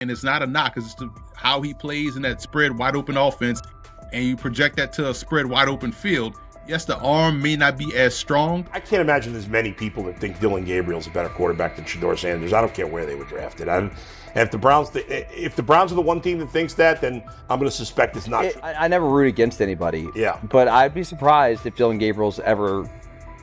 And it's not a knock, it's just how he plays in that spread wide open offense, and you project that to a spread wide open field. Yes, the arm may not be as strong. I can't imagine there's many people that think Dillon Gabriel's a better quarterback than Shedeur Sanders. I don't care where they were drafted. And if the Browns are the one team that thinks that, then I'm going to suspect it's not true. I never root against anybody. Yeah. But I'd be surprised if Dillon Gabriel's ever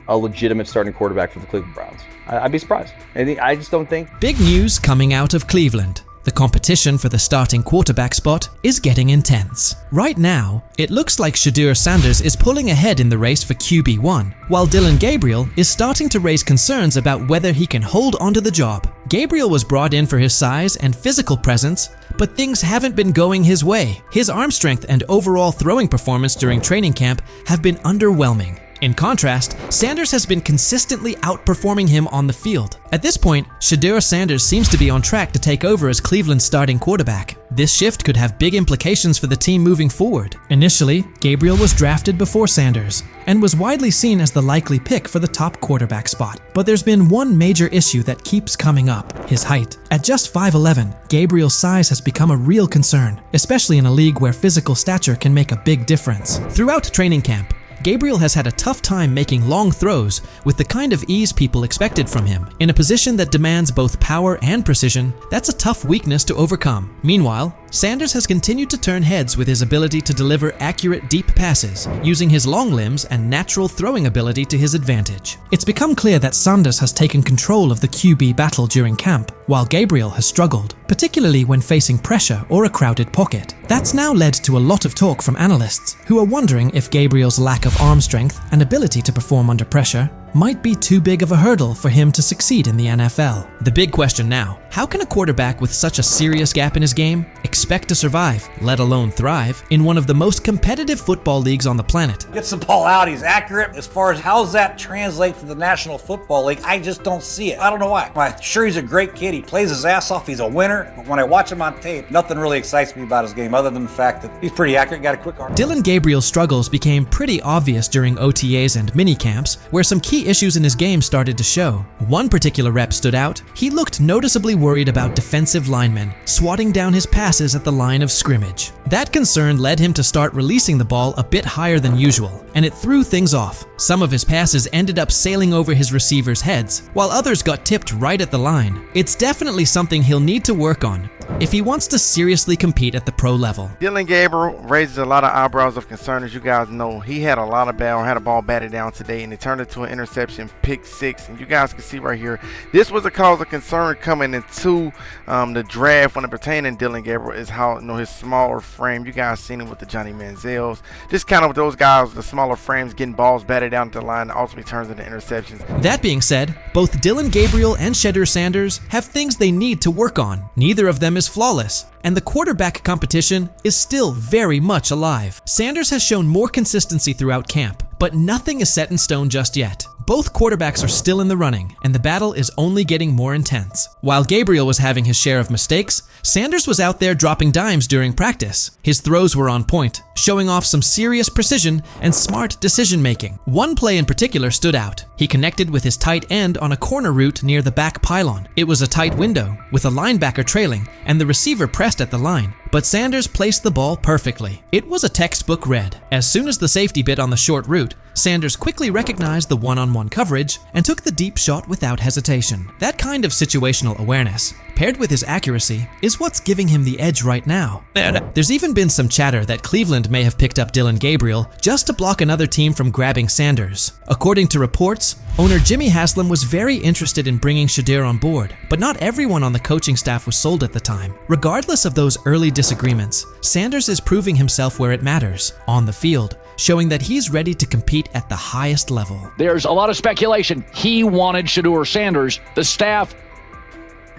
a legitimate starting quarterback for the Cleveland Browns. I'd be surprised. I just don't think. Big news coming out of Cleveland. The competition for the starting quarterback spot is getting intense. Right now, it looks like Shedeur Sanders is pulling ahead in the race for QB1, while Dillon Gabriel is starting to raise concerns about whether he can hold onto the job. Gabriel was brought in for his size and physical presence, but things haven't been going his way. His arm strength and overall throwing performance during training camp have been underwhelming. In contrast, Sanders has been consistently outperforming him on the field. At this point, Shedeur Sanders seems to be on track to take over as Cleveland's starting quarterback. This shift could have big implications for the team moving forward. Initially, Gabriel was drafted before Sanders and was widely seen as the likely pick for the top quarterback spot. But there's been one major issue that keeps coming up: his height. At just 5'11", Gabriel's size has become a real concern, especially in a league where physical stature can make a big difference. Throughout training camp, Gabriel has had a tough time making long throws with the kind of ease people expected from him. In a position that demands both power and precision, that's a tough weakness to overcome. Meanwhile, Sanders has continued to turn heads with his ability to deliver accurate deep passes, using his long limbs and natural throwing ability to his advantage. It's become clear that Sanders has taken control of the QB battle during camp, while Gabriel has struggled, particularly when facing pressure or a crowded pocket. That's now led to a lot of talk from analysts, who are wondering if Gabriel's lack of arm strength and ability to perform under pressure might be too big of a hurdle for him to succeed in the NFL. The big question now: how can a quarterback with such a serious gap in his game expect to survive, let alone thrive, in one of the most competitive football leagues on the planet? Gets the ball out, he's accurate. As far as how does that translate to the National Football League, I just don't see it. I don't know why. I'm sure he's a great kid, he plays his ass off, he's a winner, but when I watch him on tape, nothing really excites me about his game other than the fact that he's pretty accurate, got a quick arm. Dillon Gabriel's struggles became pretty obvious during OTAs and minicamps, where some key issues in his game started to show. One particular rep stood out. He looked noticeably worried about defensive linemen swatting down his passes at the line of scrimmage. That concern led him to start releasing the ball a bit higher than usual, and it threw things off. Some of his passes ended up sailing over his receivers' heads, while others got tipped right at the line. It's definitely something he'll need to work on if he wants to seriously compete at the pro level. Dillon Gabriel raises a lot of eyebrows of concern. As you guys know, he had a ball batted down today, and it turned into an interception, pick six. And you guys can see right here, this was a cause of concern coming into the draft when it pertained to Dillon Gabriel, is how, his smaller frame. You guys seen it with the Johnny Manziels. Just kind of with those guys, the smaller frames, getting balls batted down to the line, ultimately turns into interceptions. That being said, both Dillon Gabriel and Shedeur Sanders have things they need to work on. Neither of them is flawless, and the quarterback competition is still very much alive. Sanders has shown more consistency throughout camp, but nothing is set in stone just yet. Both quarterbacks are still in the running, and the battle is only getting more intense. While Gabriel was having his share of mistakes, Sanders was out there dropping dimes during practice. His throws were on point, showing off some serious precision and smart decision-making. One play in particular stood out. He connected with his tight end on a corner route near the back pylon. It was a tight window, with a linebacker trailing, and the receiver pressed at the line. But Sanders placed the ball perfectly. It was a textbook read. As soon as the safety bit on the short route, Sanders quickly recognized the one-on-one coverage and took the deep shot without hesitation. That kind of situational awareness, paired with his accuracy, is what's giving him the edge right now. There's even been some chatter that Cleveland may have picked up Dillon Gabriel just to block another team from grabbing Sanders. According to reports, owner Jimmy Haslam was very interested in bringing Shedeur on board, but not everyone on the coaching staff was sold at the time. Regardless of those early disagreements, Sanders is proving himself where it matters, on the field, showing that he's ready to compete at the highest level. There's a lot of speculation. He wanted Shedeur Sanders. The staff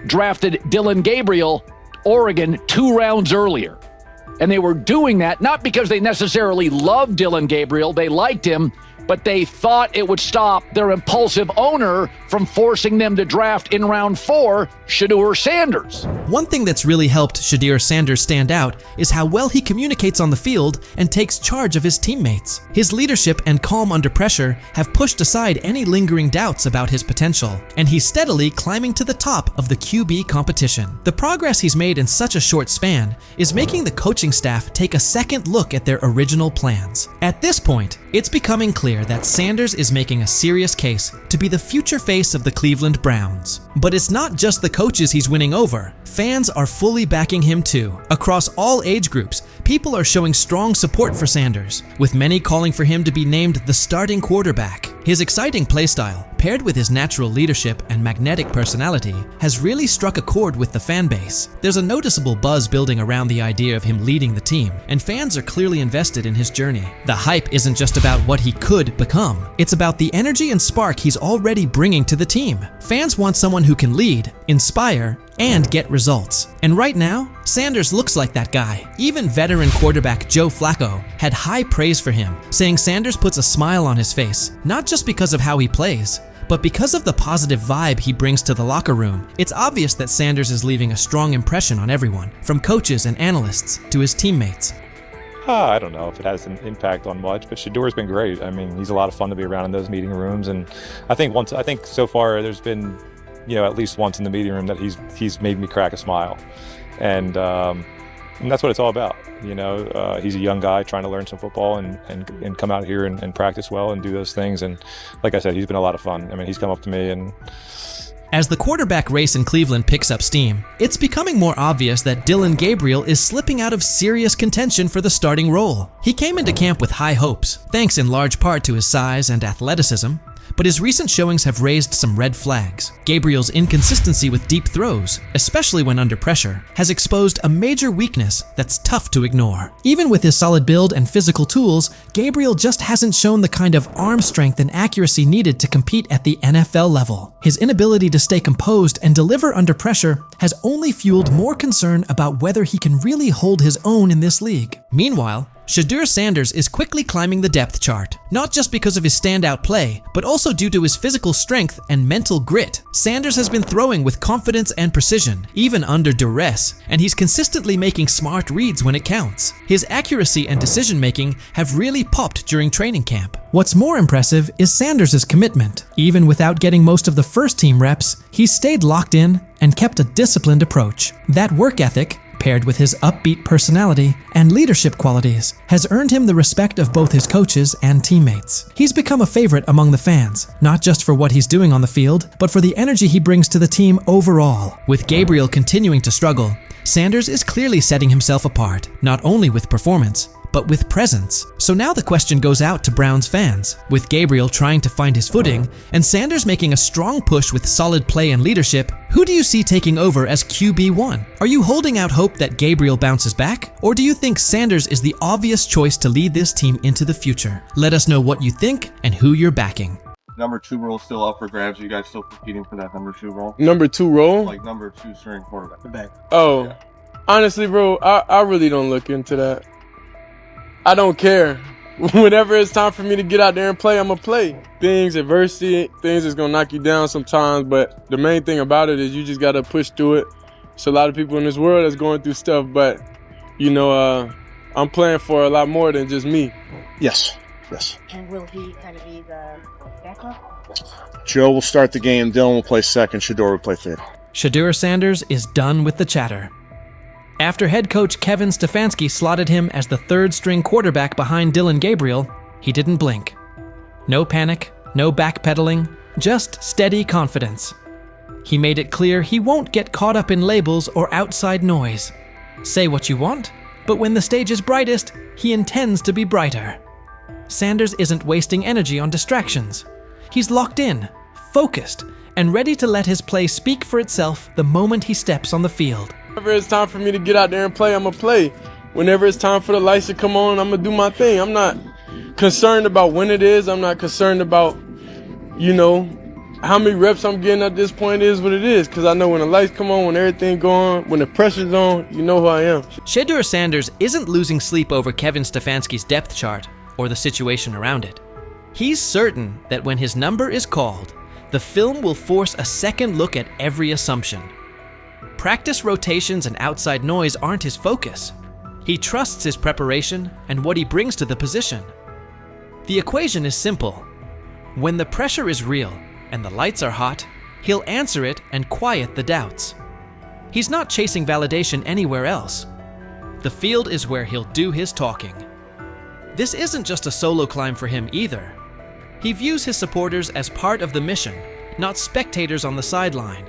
drafted Dillon Gabriel, Oregon, 2 rounds earlier. And they were doing that not because they necessarily loved Dillon Gabriel, they liked him, but they thought it would stop their impulsive owner from forcing them to draft in round 4 Shedeur Sanders. One thing that's really helped Shedeur Sanders stand out is how well he communicates on the field and takes charge of his teammates. His leadership and calm under pressure have pushed aside any lingering doubts about his potential, and he's steadily climbing to the top of the QB competition. The progress he's made in such a short span is making the coaching staff take a second look at their original plans. At this point, it's becoming clear that Sanders is making a serious case to be the future face of the Cleveland Browns. But it's not just the coaches he's winning over. Fans are fully backing him too. Across all age groups, people are showing strong support for Sanders, with many calling for him to be named the starting quarterback. His exciting playstyle, paired with his natural leadership and magnetic personality, has really struck a chord with the fan base. There's a noticeable buzz building around the idea of him leading the team, and fans are clearly invested in his journey. The hype isn't just about what he could become, it's about the energy and spark he's already bringing to the team. Fans want someone who can lead, inspire, and get results. And right now, Sanders looks like that guy. Even veteran quarterback Joe Flacco had high praise for him, saying Sanders puts a smile on his face, not just because of how he plays, but because of the positive vibe he brings to the locker room. It's obvious that Sanders is leaving a strong impression on everyone, from coaches and analysts to his teammates. I don't know if it has an impact on much, but Shedeur's been great. I mean, he's a lot of fun to be around in those meeting rooms, and I think so far there's been, at least once in the meeting room that he's made me crack a smile, and that's what it's all about. He's a young guy trying to learn some football and come out here and practice well and do those things. And like I said, he's been a lot of fun. I mean, he's come up to me and. As the quarterback race in Cleveland picks up steam, it's becoming more obvious that Dillon Gabriel is slipping out of serious contention for the starting role. He came into camp with high hopes, thanks in large part to his size and athleticism, but his recent showings have raised some red flags. Gabriel's inconsistency with deep throws, especially when under pressure, has exposed a major weakness that's tough to ignore. Even with his solid build and physical tools, Gabriel just hasn't shown the kind of arm strength and accuracy needed to compete at the NFL level. His inability to stay composed and deliver under pressure has only fueled more concern about whether he can really hold his own in this league. Meanwhile, Shedeur Sanders is quickly climbing the depth chart, not just because of his standout play, but also due to his physical strength and mental grit. Sanders has been throwing with confidence and precision, even under duress, and he's consistently making smart reads when it counts. His accuracy and decision-making have really popped during training camp. What's more impressive is Sanders' commitment. Even without getting most of the first-team reps, he's stayed locked in and kept a disciplined approach. That work ethic, paired with his upbeat personality and leadership qualities, has earned him the respect of both his coaches and teammates. He's become a favorite among the fans, not just for what he's doing on the field, but for the energy he brings to the team overall. With Gabriel continuing to struggle, Sanders is clearly setting himself apart, not only with performance, but with presence. So now the question goes out to Browns fans. With Gabriel trying to find his footing, and Sanders making a strong push with solid play and leadership, who do you see taking over as QB1? Are you holding out hope that Gabriel bounces back? Or do you think Sanders is the obvious choice to lead this team into the future? Let us know what you think and who you're backing. Number 2 role still up for grabs. Are you guys still competing for that number 2 role? Number 2 role? Like number 2 starting quarterback. The back. Oh, yeah. Honestly, bro, I really don't look into that. I don't care. Whenever it's time for me to get out there and play, I'm going to play. Adversity, things is going to knock you down sometimes, but the main thing about it is you just got to push through it. There's a lot of people in this world that's going through stuff, but, I'm playing for a lot more than just me. Yes. And will he kind of be the backup? Joe will start the game. Dillon will play second. Shedeur will play third. Shedeur Sanders is done with the chatter. After head coach Kevin Stefanski slotted him as the third-string quarterback behind Dillon Gabriel, he didn't blink. No panic, no backpedaling, just steady confidence. He made it clear he won't get caught up in labels or outside noise. Say what you want, but when the stage is brightest, he intends to be brighter. Sanders isn't wasting energy on distractions. He's locked in, focused, and ready to let his play speak for itself the moment he steps on the field. Whenever it's time for me to get out there and play, I'm going to play. Whenever it's time for the lights to come on, I'm going to do my thing. I'm not concerned about when it is. I'm not concerned about, how many reps I'm getting at this point is what it is. Because I know when the lights come on, when everything go on, when the pressure's on, you know who I am. Shedeur Sanders isn't losing sleep over Kevin Stefanski's depth chart or the situation around it. He's certain that when his number is called, The film will force a second look at every assumption. Practice rotations and outside noise aren't his focus. He trusts his preparation and what he brings to the position. The equation is simple. When the pressure is real and the lights are hot, he'll answer it and quiet the doubts. He's not chasing validation anywhere else. The field is where he'll do his talking. This isn't just a solo climb for him either. He views his supporters as part of the mission, not spectators on the sideline.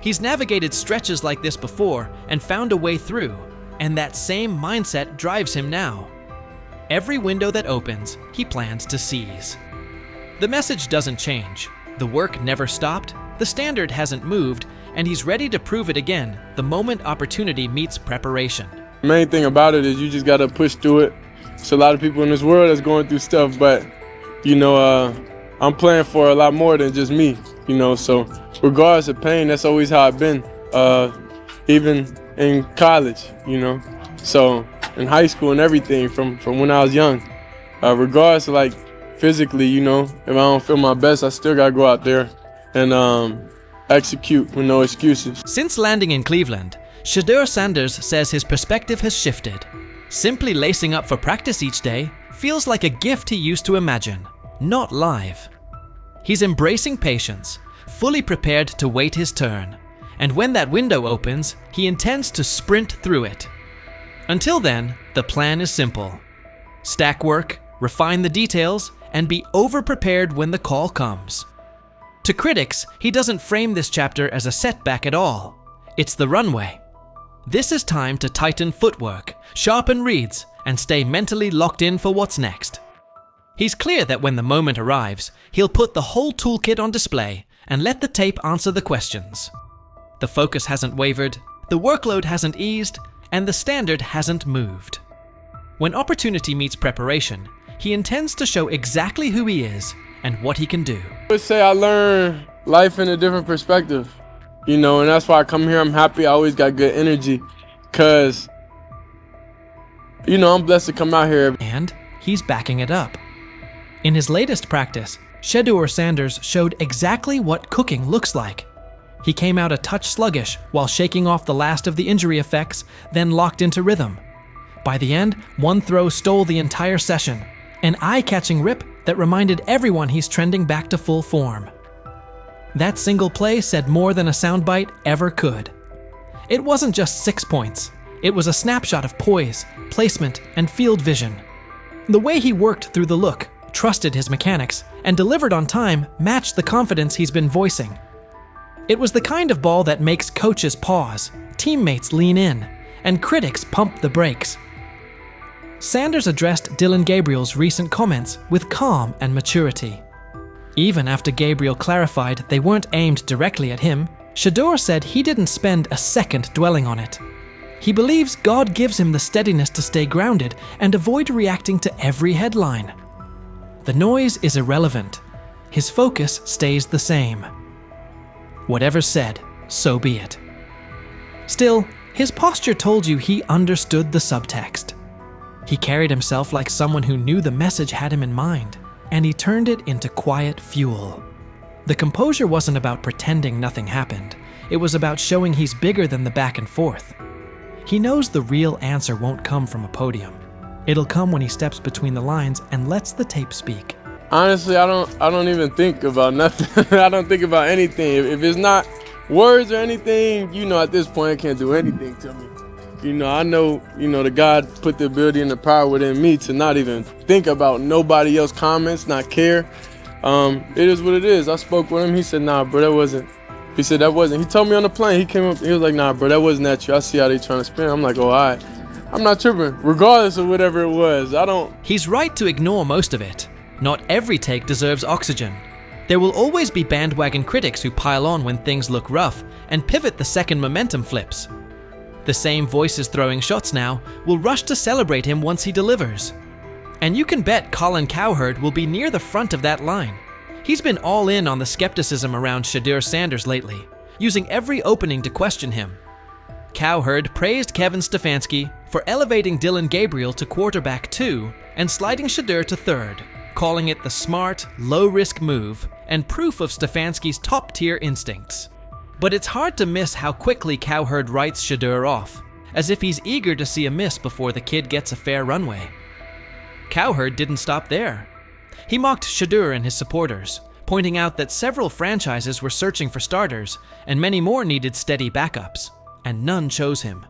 He's navigated stretches like this before and found a way through, and that same mindset drives him now. Every window that opens, he plans to seize. The message doesn't change. The work never stopped, the standard hasn't moved, and he's ready to prove it again the moment opportunity meets preparation. The main thing about it is you just gotta push through it. There's a lot of people in this world that's going through stuff, but I'm playing for a lot more than just me, so regardless of pain, that's always how I've been, even in college, so in high school and everything from when I was young, regardless of like physically, if I don't feel my best, I still gotta go out there and execute with no excuses. Since landing in Cleveland, Shedeur Sanders says his perspective has shifted. Simply lacing up for practice each day feels like a gift he used to imagine, not live. He's embracing patience, fully prepared to wait his turn, and when that window opens, he intends to sprint through it. Until then, the plan is simple. Stack work, refine the details, and be over-prepared when the call comes. To critics, he doesn't frame this chapter as a setback at all. It's the runway. This is time to tighten footwork, sharpen reads, and stay mentally locked in for what's next. He's clear that when the moment arrives, he'll put the whole toolkit on display and let the tape answer the questions. The focus hasn't wavered, the workload hasn't eased, and the standard hasn't moved. When opportunity meets preparation, he intends to show exactly who he is and what he can do. I would say I learned life in a different perspective, and that's why I come here. I'm happy. I always got good energy because, I'm blessed to come out here. And he's backing it up. In his latest practice, Shedeur Sanders showed exactly what cooking looks like. He came out a touch sluggish while shaking off the last of the injury effects, then locked into rhythm. By the end, one throw stole the entire session, an eye-catching rip that reminded everyone he's trending back to full form. That single play said more than a soundbite ever could. It wasn't just 6 points. It was a snapshot of poise, placement, and field vision. The way he worked through the look, trusted his mechanics, and delivered on time matched the confidence he's been voicing. It was the kind of ball that makes coaches pause, teammates lean in, and critics pump the brakes. Sanders addressed Dillon Gabriel's recent comments with calm and maturity. Even after Gabriel clarified they weren't aimed directly at him, Shedeur said he didn't spend a second dwelling on it. He believes God gives him the steadiness to stay grounded and avoid reacting to every headline. The noise is irrelevant. His focus stays the same. Whatever's said, so be it. Still, his posture told you he understood the subtext. He carried himself like someone who knew the message had him in mind, and he turned it into quiet fuel. The composure wasn't about pretending nothing happened. It was about showing he's bigger than the back and forth. He knows the real answer won't come from a podium. It'll come when he steps between the lines and lets the tape speak. Honestly, I don't even think about nothing. I don't think about anything. If it's not words or anything, at this point, it can't do anything to me. I know, the God put the ability and the power within me to not even think about nobody else's comments, not care. It is what it is. I spoke with him. He said, nah, bro, that wasn't. He said, that wasn't. He told me on the plane. He came up. He was like, nah, bro, that wasn't at you. I see how they trying to spin. I'm like, oh, all right. I'm not tripping, regardless of whatever it was. He's right to ignore most of it. Not every take deserves oxygen. There will always be bandwagon critics who pile on when things look rough and pivot the second momentum flips. The same voices throwing shots now will rush to celebrate him once he delivers. And you can bet Colin Cowherd will be near the front of that line. He's been all in on the skepticism around Shedeur Sanders lately, using every opening to question him. Cowherd praised Kevin Stefanski for elevating Dillon Gabriel to quarterback 2 and sliding Shedeur to 3rd, calling it the smart, low-risk move and proof of Stefanski's top-tier instincts. But it's hard to miss how quickly Cowherd writes Shedeur off, as if he's eager to see a miss before the kid gets a fair runway. Cowherd didn't stop there. He mocked Shedeur and his supporters, pointing out that several franchises were searching for starters and many more needed steady backups, and none chose him.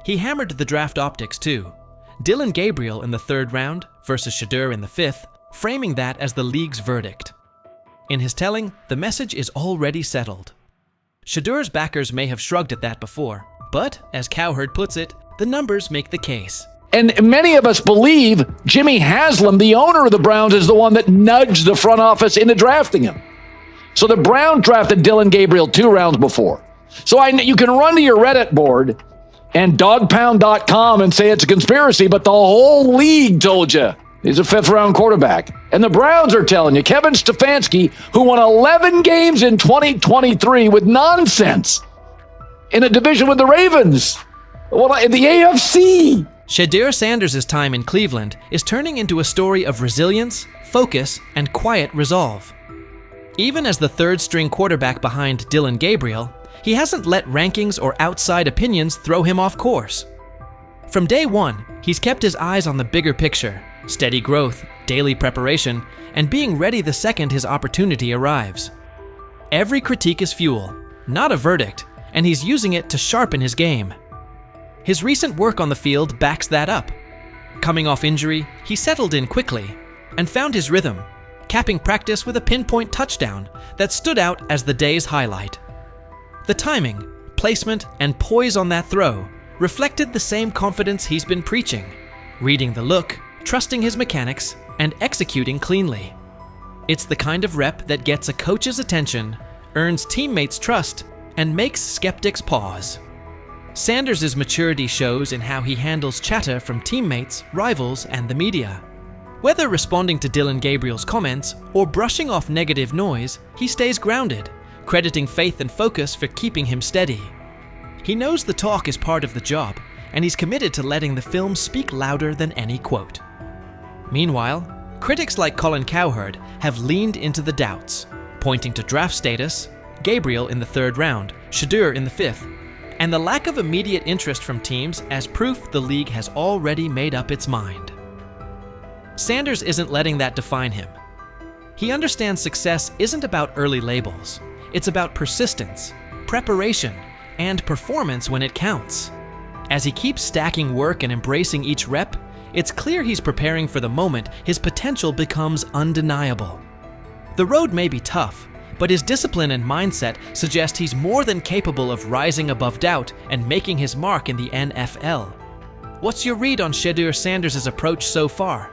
He hammered the draft optics too. Dillon Gabriel in the 3rd round versus Shedeur in the 5th, framing that as the league's verdict. In his telling, the message is already settled. Shedeur's backers may have shrugged at that before, but, as Cowherd puts it, the numbers make the case. And many of us believe Jimmy Haslam, the owner of the Browns, is the one that nudged the front office into drafting him. So the Browns drafted Dillon Gabriel 2 rounds before. So you can run to your Reddit board and dogpound.com and say it's a conspiracy, but the whole league told you he's a 5th-round quarterback. And the Browns are telling you, Kevin Stefanski, who won 11 games in 2023 with nonsense in a division with the Ravens, in the AFC. Shedeur Sanders' time in Cleveland is turning into a story of resilience, focus, and quiet resolve. Even as the 3rd-string quarterback behind Dillon Gabriel, he hasn't let rankings or outside opinions throw him off course. From day one, he's kept his eyes on the bigger picture, steady growth, daily preparation, and being ready the second his opportunity arrives. Every critique is fuel, not a verdict, and he's using it to sharpen his game. His recent work on the field backs that up. Coming off injury, he settled in quickly and found his rhythm, capping practice with a pinpoint touchdown that stood out as the day's highlight. The timing, placement, and poise on that throw reflected the same confidence he's been preaching, reading the look, trusting his mechanics, and executing cleanly. It's the kind of rep that gets a coach's attention, earns teammates' trust, and makes skeptics pause. Sanders' maturity shows in how he handles chatter from teammates, rivals, and the media. Whether responding to Dillon Gabriel's comments or brushing off negative noise, he stays grounded, crediting faith and focus for keeping him steady. He knows the talk is part of the job, and he's committed to letting the film speak louder than any quote. Meanwhile, critics like Colin Cowherd have leaned into the doubts, pointing to draft status, Gabriel in the 3rd round, Shedeur in the 5th, and the lack of immediate interest from teams as proof the league has already made up its mind. Sanders isn't letting that define him. He understands success isn't about early labels. It's about persistence, preparation, and performance when it counts. As he keeps stacking work and embracing each rep, it's clear he's preparing for the moment his potential becomes undeniable. The road may be tough, but his discipline and mindset suggest he's more than capable of rising above doubt and making his mark in the NFL. What's your read on Shedeur Sanders' approach so far?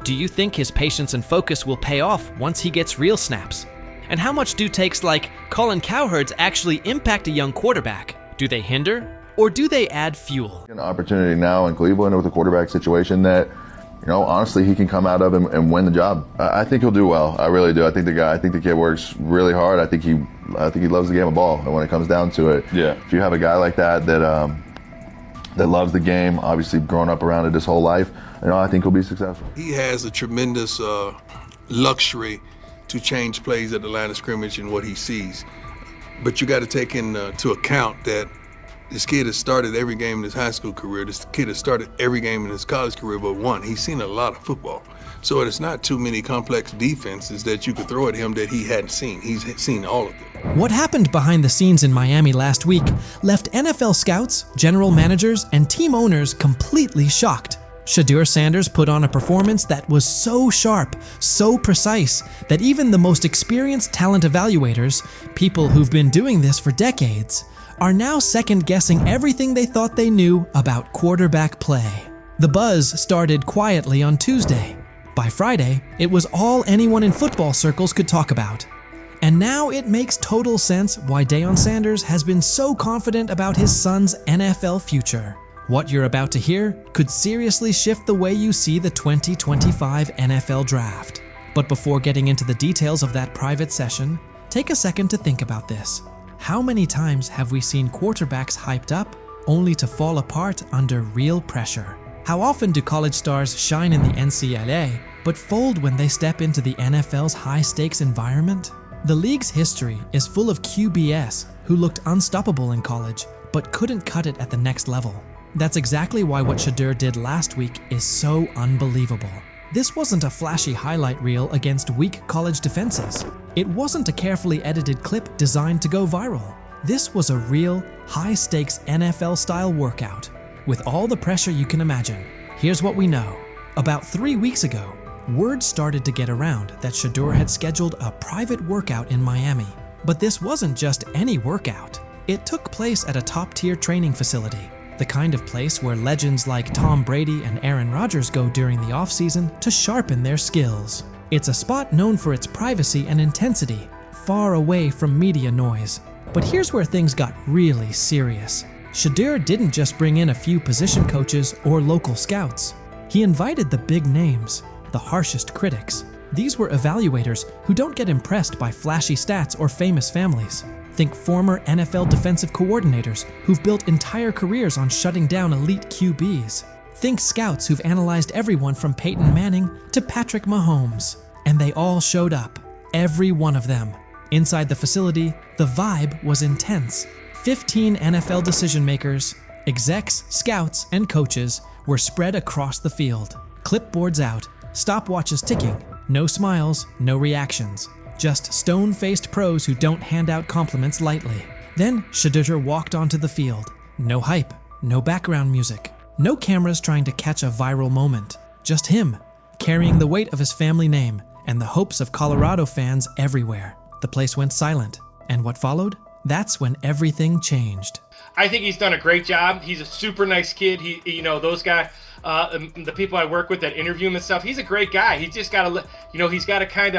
Do you think his patience and focus will pay off once he gets real snaps? And how much do takes like Colin Cowherd's actually impact a young quarterback? Do they hinder, or do they add fuel? An opportunity now in Cleveland with a quarterback situation that, honestly, he can come out of and win the job. I think he'll do well. I really do. I think the kid works really hard. I think he loves the game of ball. And when it comes down to it, if you have a guy like that loves the game, obviously growing up around it his whole life, I think he'll be successful. He has a tremendous luxury to change plays at the line of scrimmage and what he sees. But you got to take into account that this kid has started every game in his high school career. This kid has started every game in his college career but one. He's seen a lot of football. So it's not too many complex defenses that you could throw at him that he hadn't seen. He's seen all of them. What happened behind the scenes in Miami last week left NFL scouts, general managers, and team owners completely shocked. Shedeur Sanders put on a performance that was so sharp, so precise, that even the most experienced talent evaluators, people who've been doing this for decades, are now second-guessing everything they thought they knew about quarterback play. The buzz started quietly on Tuesday. By Friday, it was all anyone in football circles could talk about. And now it makes total sense why Deion Sanders has been so confident about his son's NFL future. What you're about to hear could seriously shift the way you see the 2025 NFL Draft. But before getting into the details of that private session, take a second to think about this. How many times have we seen quarterbacks hyped up only to fall apart under real pressure? How often do college stars shine in the NCAA but fold when they step into the NFL's high-stakes environment? The league's history is full of QBs who looked unstoppable in college, but couldn't cut it at the next level. That's exactly why what Shedeur did last week is so unbelievable. This wasn't a flashy highlight reel against weak college defenses. It wasn't a carefully edited clip designed to go viral. This was a real, high-stakes NFL-style workout, with all the pressure you can imagine. Here's what we know. About 3 weeks ago, word started to get around that Shedeur had scheduled a private workout in Miami. But this wasn't just any workout. It took place at a top-tier training facility, the kind of place where legends like Tom Brady and Aaron Rodgers go during the offseason to sharpen their skills. It's a spot known for its privacy and intensity, far away from media noise. But here's where things got really serious. Shedeur didn't just bring in a few position coaches or local scouts. He invited the big names, the harshest critics. These were evaluators who don't get impressed by flashy stats or famous families. Think former NFL defensive coordinators who've built entire careers on shutting down elite QBs. Think scouts who've analyzed everyone from Peyton Manning to Patrick Mahomes. And they all showed up, every one of them. Inside the facility, the vibe was intense. 15 NFL decision makers, execs, scouts, and coaches were spread across the field. Clipboards out, stopwatches ticking, no smiles, no reactions. Just stone-faced pros who don't hand out compliments lightly. Then Shedeur walked onto the field. No hype, no background music, no cameras trying to catch a viral moment. Just him, carrying the weight of his family name and the hopes of Colorado fans everywhere. The place went silent, and what followed? That's when everything changed. I think he's done a great job. He's a super nice kid. Those guys, the people I work with that interview him and stuff, he's a great guy. He's just got to, he's got to kind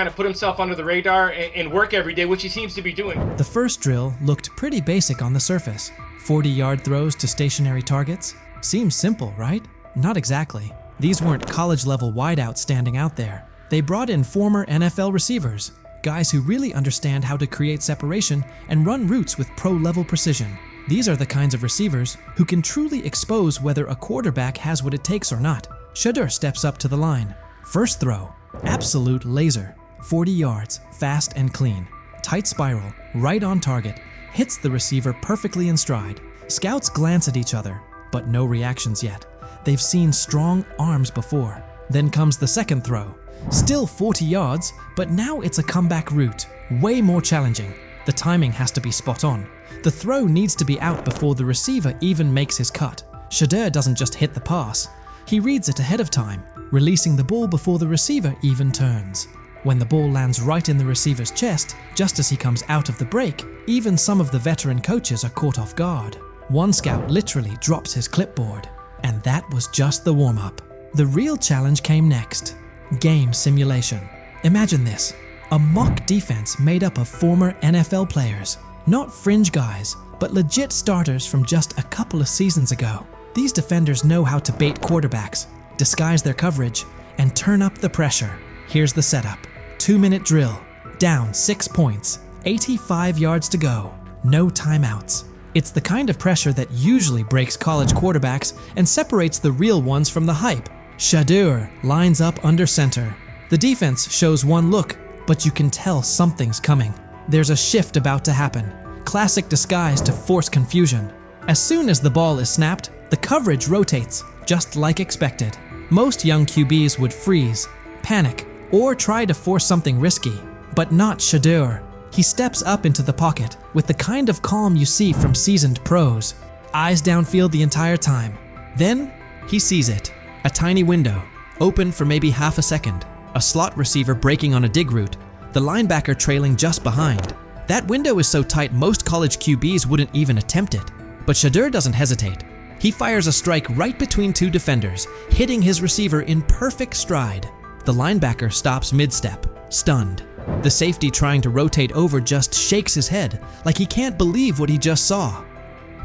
of put himself under the radar and work every day, which he seems to be doing. The first drill looked pretty basic on the surface. 40-yard throws to stationary targets. Seems simple, right? Not exactly. These weren't college-level wideouts standing out there. They brought in former NFL receivers, guys who really understand how to create separation and run routes with pro-level precision. These are the kinds of receivers who can truly expose whether a quarterback has what it takes or not. Shedeur steps up to the line. First throw, absolute laser. 40 yards, fast and clean. Tight spiral, right on target. Hits the receiver perfectly in stride. Scouts glance at each other, but no reactions yet. They've seen strong arms before. Then comes the second throw. Still 40 yards, but now it's a comeback route, way more challenging. The timing has to be spot on. The throw needs to be out before the receiver even makes his cut. Shedeur doesn't just hit the pass. He reads it ahead of time, releasing the ball before the receiver even turns. When the ball lands right in the receiver's chest, just as he comes out of the break, even some of the veteran coaches are caught off guard. One scout literally drops his clipboard. And that was just the warm-up. The real challenge came next. Game simulation. Imagine this, a mock defense made up of former NFL players. Not fringe guys, but legit starters from just a couple of seasons ago. These defenders know how to bait quarterbacks, disguise their coverage, and turn up the pressure. Here's the setup. 2-minute drill. Down 6 points. 85 yards to go. No timeouts. It's the kind of pressure that usually breaks college quarterbacks and separates the real ones from the hype. Shedeur lines up under center. The defense shows one look, but you can tell something's coming. There's a shift about to happen. Classic disguise to force confusion. As soon as the ball is snapped, the coverage rotates, just like expected. Most young QBs would freeze, panic, or try to force something risky, but not Shedeur. He steps up into the pocket with the kind of calm you see from seasoned pros. Eyes downfield the entire time. Then, he sees it. A tiny window, open for maybe half a second. A slot receiver breaking on a dig route. The linebacker trailing just behind. That window is so tight most college QBs wouldn't even attempt it. But Shedeur doesn't hesitate. He fires a strike right between two defenders, hitting his receiver in perfect stride. The linebacker stops mid-step, stunned. The safety trying to rotate over just shakes his head, like he can't believe what he just saw.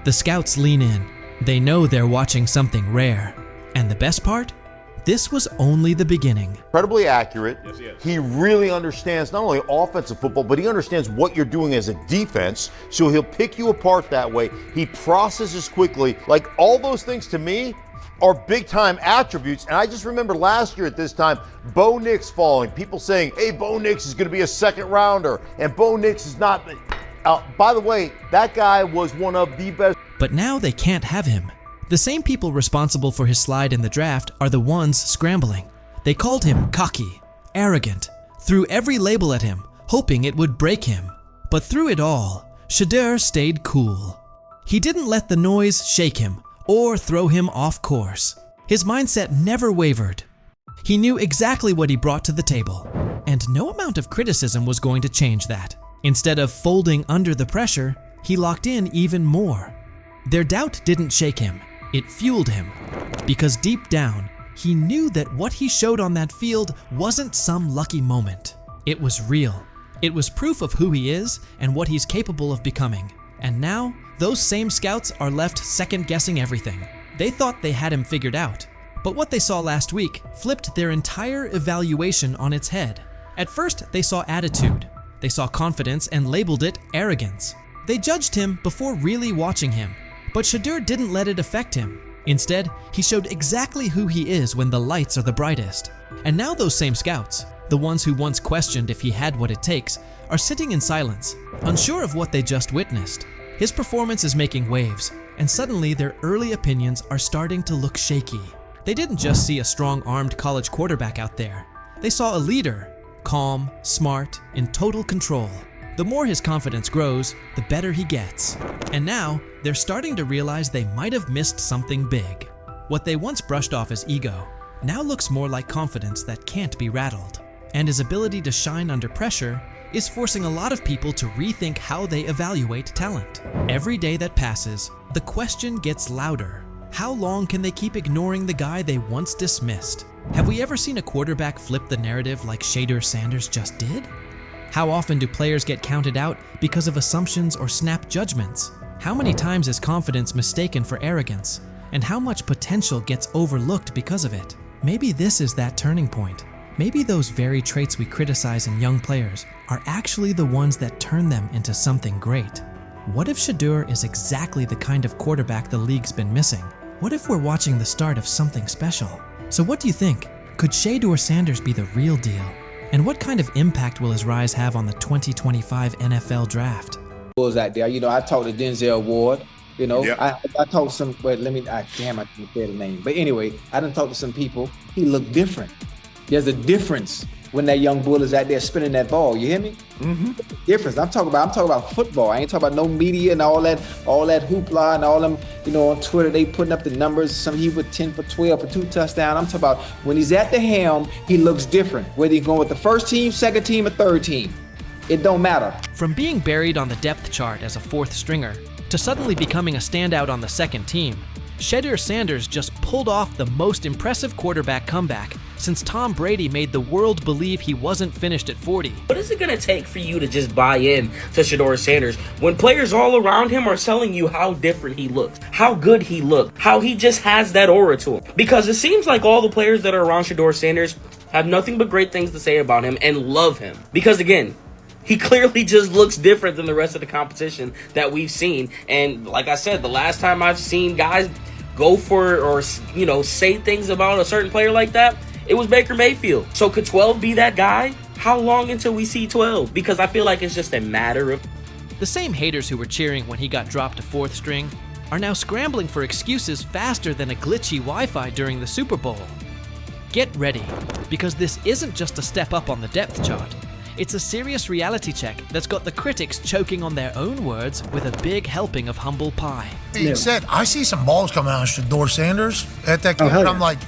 The scouts lean in. They know they're watching something rare. And the best part? this was only the beginning. Incredibly accurate. Yes, he really understands not only offensive football, but he understands what you're doing as a defense. So he'll pick you apart that way. He processes quickly. Like, all those things to me are big time attributes. And I just remember last year at this time, Bo Nix falling. People saying, hey, Bo Nix is going to be a second rounder. And Bo Nix is not. By the way, that guy was one of the best. But now they can't have him. The same people responsible for his slide in the draft are the ones scrambling. They called him cocky, arrogant, threw every label at him, hoping it would break him. But through it all, Shedeur stayed cool. He didn't let the noise shake him or throw him off course. His mindset never wavered. He knew exactly what he brought to the table, and no amount of criticism was going to change that. Instead of folding under the pressure, he locked in even more. Their doubt didn't shake him, it fueled him. Because deep down, he knew that what he showed on that field wasn't some lucky moment. It was real. It was proof of who he is and what he's capable of becoming. And now, those same scouts are left second-guessing everything. They thought they had him figured out. But what they saw last week flipped their entire evaluation on its head. At first, they saw attitude. They saw confidence and labeled it arrogance. They judged him before really watching him. But Shedeur didn't let it affect him. Instead, he showed exactly who he is when the lights are the brightest. And now those same scouts, the ones who once questioned if he had what it takes, are sitting in silence, unsure of what they just witnessed. His performance is making waves, and suddenly their early opinions are starting to look shaky. They didn't just see a strong-armed college quarterback out there. They saw a leader, calm, smart, in total control. The more his confidence grows, the better he gets. And now, they're starting to realize they might have missed something big. What they once brushed off as ego now looks more like confidence that can't be rattled. And his ability to shine under pressure is forcing a lot of people to rethink how they evaluate talent. Every day that passes, the question gets louder. How long can they keep ignoring the guy they once dismissed? Have we ever seen a quarterback flip the narrative like Shedeur Sanders just did? How often do players get counted out because of assumptions or snap judgments? How many times is confidence mistaken for arrogance? And how much potential gets overlooked because of it? Maybe this is that turning point. Maybe those very traits we criticize in young players are actually the ones that turn them into something great. What if Shedeur is exactly the kind of quarterback the league's been missing? What if we're watching the start of something special? So what do you think? Could Shedeur Sanders be the real deal? And what kind of impact will his rise have on the 2025 NFL draft? Was out there, I talked to Denzel Ward, Yep. I talked to some, but I didn't say the name. But anyway, I done talked to some people. He looked different. There's a difference when that young bull is out there spinning that ball. You hear me? Mm-hmm. Difference. I'm talking about football. I ain't talking about no media and all that hoopla and all them, on Twitter, they putting up the numbers. Some he was 10 for 12 for 2 touchdowns. I'm talking about when he's at the helm, he looks different. Whether he's going with the first team, second team, or third team. It don't matter. From being buried on the depth chart as a fourth stringer to suddenly becoming a standout on the second team, Shedeur Sanders just pulled off the most impressive quarterback comeback since Tom Brady made the world believe he wasn't finished at 40. What is it going to take for you to just buy in to Shedeur Sanders when players all around him are telling you how different he looks, how good he looked, how he just has that aura to him? Because it seems like all the players that are around Shedeur Sanders have nothing but great things to say about him and love him. Because again, he clearly just looks different than the rest of the competition that we've seen. And like I said, the last time I've seen guys go for or say things about a certain player like that, it was Baker Mayfield. So could 12 be that guy? How long until we see 12? Because I feel like it's just a matter of... The same haters who were cheering when he got dropped to fourth string are now scrambling for excuses faster than a glitchy Wi-Fi during the Super Bowl. Get ready, because this isn't just a step up on the depth chart. It's a serious reality check that's got the critics choking on their own words with a big helping of humble pie. Being said, I see some balls coming out of Shedeur Sanders at that game, and I'm like,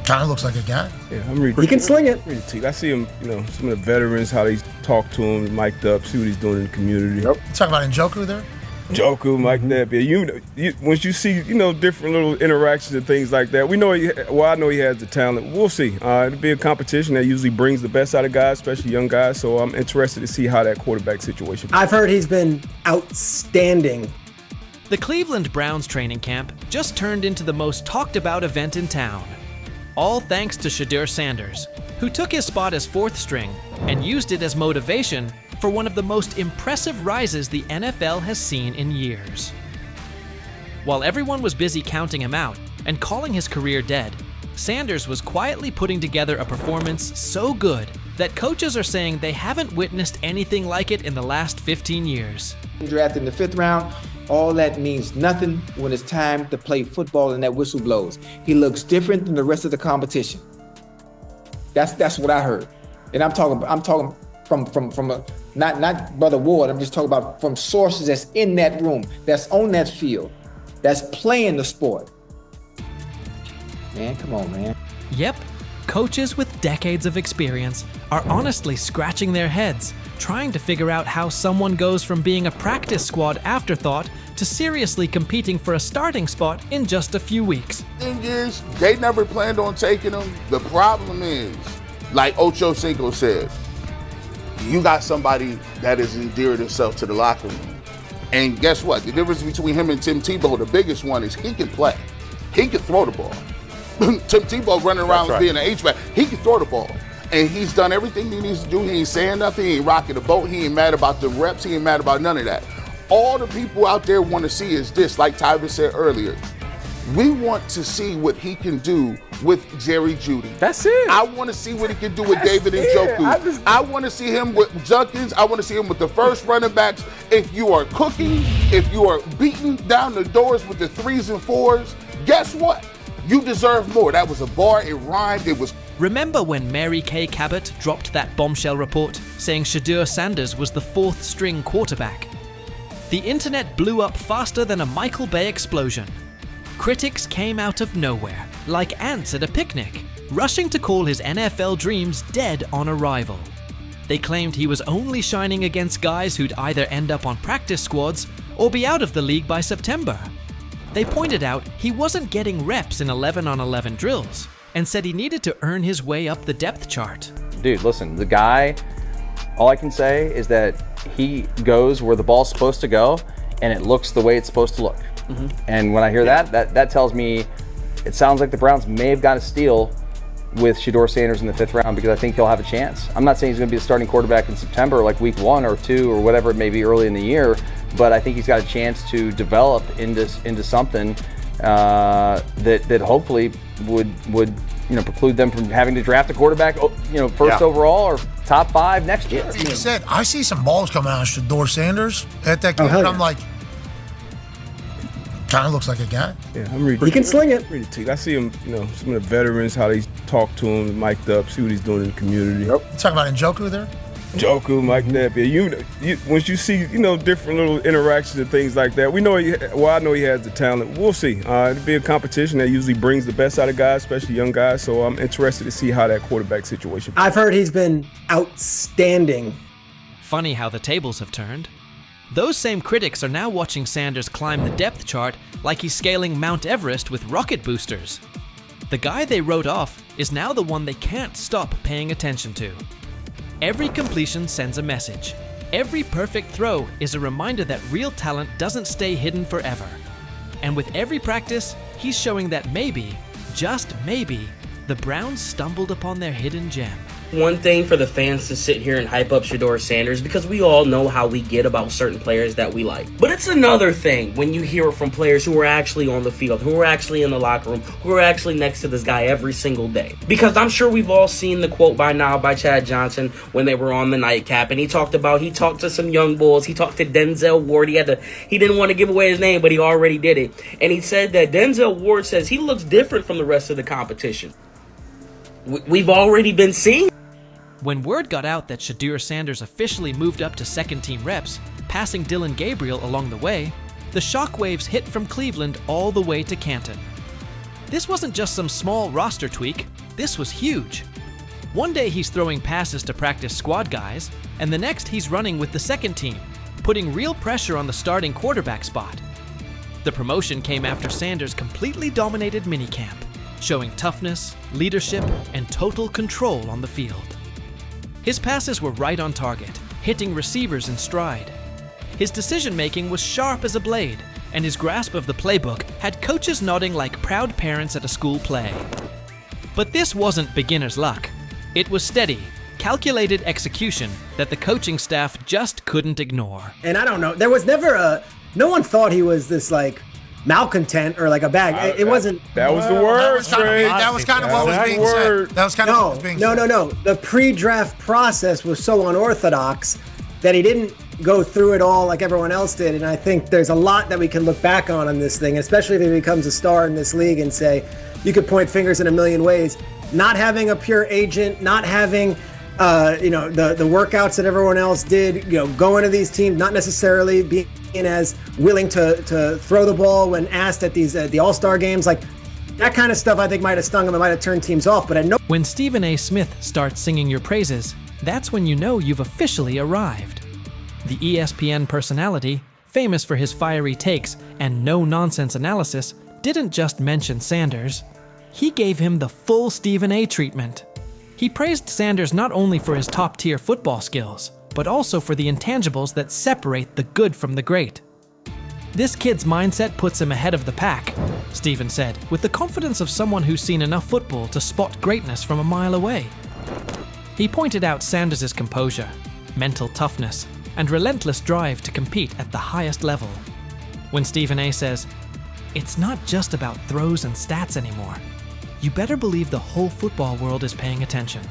kind of looks like a guy. Yeah, I'm reading. He can sling it. I see him, some of the veterans, how they talk to him, mic'd up, see what he's doing in the community. Yep. You talking about Njoku there? Njoku, Mike Napier. Once you see, different little interactions and things like that, I know he has the talent. We'll see. It'll be a competition that usually brings the best out of guys, especially young guys. So I'm interested to see how that quarterback situation. I've heard he's been outstanding The Cleveland Browns training camp just turned into the most talked about event in town. All thanks to Shedeur Sanders, who took his spot as fourth string and used it as motivation for one of the most impressive rises the NFL has seen in years. While everyone was busy counting him out and calling his career dead, Sanders was quietly putting together a performance so good that coaches are saying they haven't witnessed anything like it in the last 15 years. Drafted in the 5th round, all that means nothing when it's time to play football and that whistle blows. He looks different than the rest of the competition. That's what I heard. And I'm talking from not Brother Ward, I'm just talking about from sources that's in that room, that's on that field, that's playing the sport. Man, come on, man. Yep, coaches with decades of experience are honestly scratching their heads, trying to figure out how someone goes from being a practice squad afterthought to seriously competing for a starting spot in just a few weeks. Thing is, they never planned on taking him. The problem is, like Ocho Cinco said, you got somebody that has endeared himself to the locker room. And guess what? The difference between him and Tim Tebow, the biggest one, is he can play. He can throw the ball. Tim Tebow running around being an H-back, he can throw the ball. And he's done everything he needs to do. He ain't saying nothing. He ain't rocking the boat. He ain't mad about the reps. He ain't mad about none of that. All the people out there want to see is this, like Tyler said earlier. We want to see what he can do with Jerry Jeudy. That's it. I want to see what he can do with David Njoku. I want to see him with Junkins. I want to see him with the first running backs. If you are cooking, if you are beating down the doors with the 3s and 4s, guess what? You deserve more. That was a bar. It rhymed. It was. Remember when Mary Kay Cabot dropped that bombshell report saying Shedeur Sanders was the 4th string quarterback? The internet blew up faster than a Michael Bay explosion. Critics came out of nowhere, like ants at a picnic, rushing to call his NFL dreams dead on arrival. They claimed he was only shining against guys who'd either end up on practice squads or be out of the league by September. They pointed out he wasn't getting reps in 11-on-11 drills and said he needed to earn his way up the depth chart. Dude, listen, the guy, all I can say is that he goes where the ball's supposed to go and it looks the way it's supposed to look. Mm-hmm. And when I hear that tells me it sounds like the Browns may have got a steal with Shedeur Sanders in the 5th round because I think he'll have a chance. I'm not saying he's going to be the starting quarterback in September, like week 1 or 2 or whatever it may be early in the year, but I think he's got a chance to develop into something that hopefully would preclude them from having to draft a quarterback first overall or top 5 next year. Like you said, I see some balls coming out of Shedeur Sanders at that game, and I'm like, kind of looks like a guy. Yeah, I'm reading. He can sling it. I see him, some of the veterans, how they talk to him, mic'd up, see what he's doing in the community. Yep. You talking about Njoku there? Njoku, Mike Knapp. Yeah, once you see, different little interactions and things like that, I know he has the talent. We'll see. It'll be a competition that usually brings the best out of guys, especially young guys. So I'm interested to see how that quarterback situation. I've heard he's been outstanding. Funny how the tables have turned. Those same critics are now watching Sanders climb the depth chart like he's scaling Mount Everest with rocket boosters. The guy they wrote off is now the one they can't stop paying attention to. Every completion sends a message. Every perfect throw is a reminder that real talent doesn't stay hidden forever. And with every practice, he's showing that maybe, just maybe, the Browns stumbled upon their hidden gem. One thing for the fans to sit here and hype up Shedeur Sanders because we all know how we get about certain players that we like. But it's another thing when you hear it from players who are actually on the field, who are actually in the locker room, who are actually next to this guy every single day. Because I'm sure we've all seen the quote by now by Chad Johnson when they were on the nightcap, and he talked to some young bulls. He talked to Denzel Ward. He didn't want to give away his name, but he already did it. And he said that Denzel Ward says he looks different from the rest of the competition. We've already been seeing. When word got out that Shedeur Sanders officially moved up to second-team reps, passing Dillon Gabriel along the way, the shockwaves hit from Cleveland all the way to Canton. This wasn't just some small roster tweak, this was huge. One day he's throwing passes to practice squad guys, and the next he's running with the second team, putting real pressure on the starting quarterback spot. The promotion came after Sanders completely dominated minicamp, showing toughness, leadership, and total control on the field. His passes were right on target, hitting receivers in stride. His decision-making was sharp as a blade, and his grasp of the playbook had coaches nodding like proud parents at a school play. But this wasn't beginner's luck. It was steady, calculated execution that the coaching staff just couldn't ignore. And I don't know, there was never no one thought he was this like malcontent or like a bag. It wasn't. That was the word, That was kind of what was being said. That was kind of what was being said. No. The pre-draft process was so unorthodox that he didn't go through it all like everyone else did. And I think there's a lot that we can look back on this thing, especially if he becomes a star in this league and say, you could point fingers in a million ways. Not having a pure agent, not having the workouts that everyone else did, going to these teams, not necessarily being as willing to throw the ball when asked at these the All-Star games, like that kind of stuff I think might have stung him, it might have turned teams off. But I know when Stephen A. Smith starts singing your praises, that's when you know you've officially arrived. The ESPN personality, famous for his fiery takes and no-nonsense analysis, didn't just mention Sanders. He gave him the full Stephen A. treatment. He praised Sanders not only for his top-tier football skills, but also for the intangibles that separate the good from the great. This kid's mindset puts him ahead of the pack, Stephen said, with the confidence of someone who's seen enough football to spot greatness from a mile away. He pointed out Sanders' composure, mental toughness, and relentless drive to compete at the highest level. When Stephen A. says, "It's not just about throws and stats anymore," you better believe the whole football world is paying attention.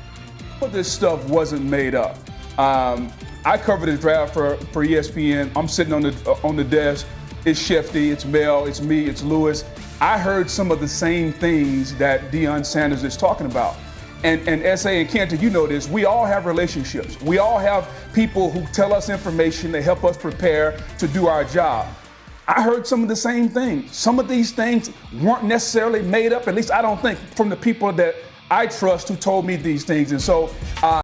This stuff wasn't made up. I covered the draft for ESPN. I'm sitting on the desk. It's Shefty, it's Mel, it's me, it's Lewis. I heard some of the same things that Deion Sanders is talking about. And S.A. and Cantor, you know this, we all have relationships. We all have people who tell us information, they help us prepare to do our job. I heard some of the same things. Some of these things weren't necessarily made up, at least I don't think, from the people that I trust who told me these things. And so